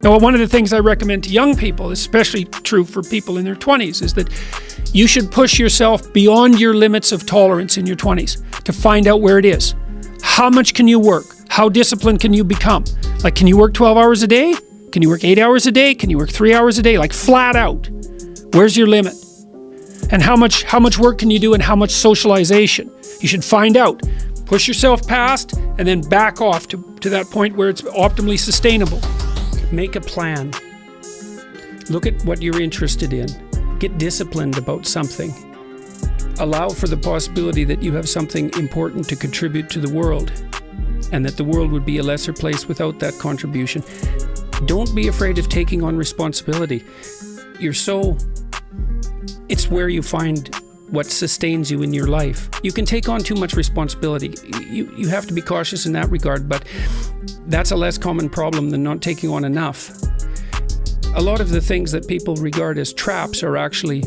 Now, one of the things I recommend to young people, especially true for people in their 20s, is that you should push yourself beyond your limits of tolerance in your 20s to find out where it is. How much can you work? How disciplined can you become? Like, can you work 12 hours a day? Can you work 8 hours a day? Can you work 3 hours a day? Like, flat out. Where's your limit? And how much work can you do, and how much socialization? You should find out. Push yourself past and then back off to that point where it's optimally sustainable. Make a plan. Look at what you're interested in. Get disciplined about something. Allow for the possibility that you have something important to contribute to the world, and that the world would be a lesser place without that contribution. Don't be afraid of taking on responsibility. It's where you find what sustains you in your life. You can take on too much responsibility. You have to be cautious in that regard, but that's a less common problem than not taking on enough. A lot of the things that people regard as traps are actually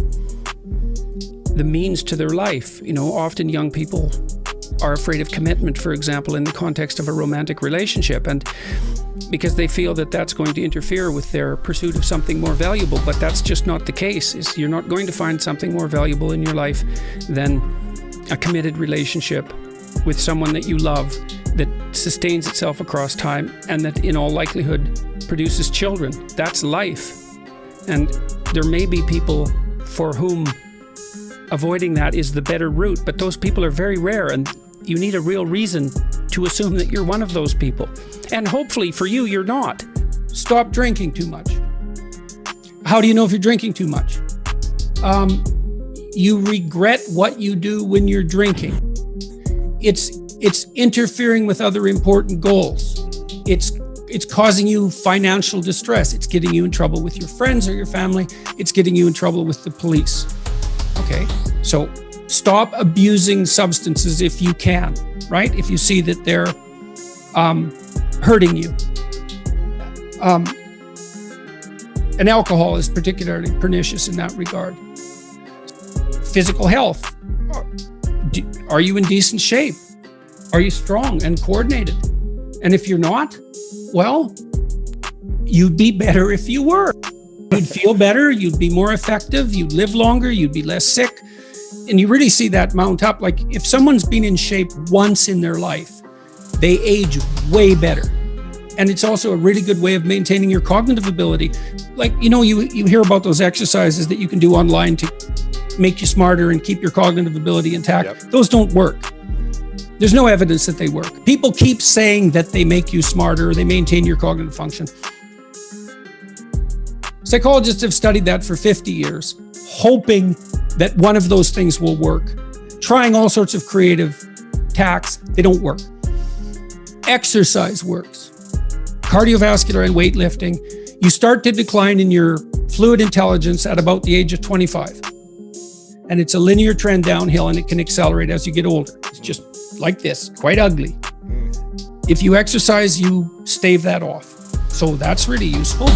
the means to their life. You know, often young people are afraid of commitment, for example, in the context of a romantic relationship, and because they feel that that's going to interfere with their pursuit of something more valuable. But that's just not the case. You're not going to find something more valuable in your life than a committed relationship with someone that you love, that sustains itself across time, and that in all likelihood produces children. That's life. And there may be people for whom avoiding that is the better route, but those people are very rare, and you need a real reason to assume that you're one of those people. And hopefully for you, you're not. Stop drinking too much. How do you know if you're drinking too much? You regret what you do when you're drinking. It's interfering with other important goals. It's causing you financial distress. It's getting you in trouble with your friends or your family. It's getting you in trouble with the police. Okay, so stop abusing substances if you can, right? If you see that they're hurting you. And alcohol is particularly pernicious in that regard. Physical health. Are you in decent shape? Are you strong and coordinated? And if you're not, well, you'd be better if you were. You'd feel better, you'd be more effective, you'd live longer, you'd be less sick. And you really see that mount up. Like, if someone's been in shape once in their life, they age way better. And it's also a really good way of maintaining your cognitive ability. Like, you know, you hear about those exercises that you can do online to make you smarter and keep your cognitive ability intact. Yep. Those don't work. There's no evidence that they work. People keep saying that they make you smarter, they maintain your cognitive function. Psychologists have studied that for 50 years, hoping that one of those things will work. Trying all sorts of creative tacks, they don't work. Exercise works. Cardiovascular and weightlifting, you start to decline in your fluid intelligence at about the age of 25. And it's a linear trend downhill, and it can accelerate as you get older. It's just like this, quite ugly. If you exercise, you stave that off. So that's really useful.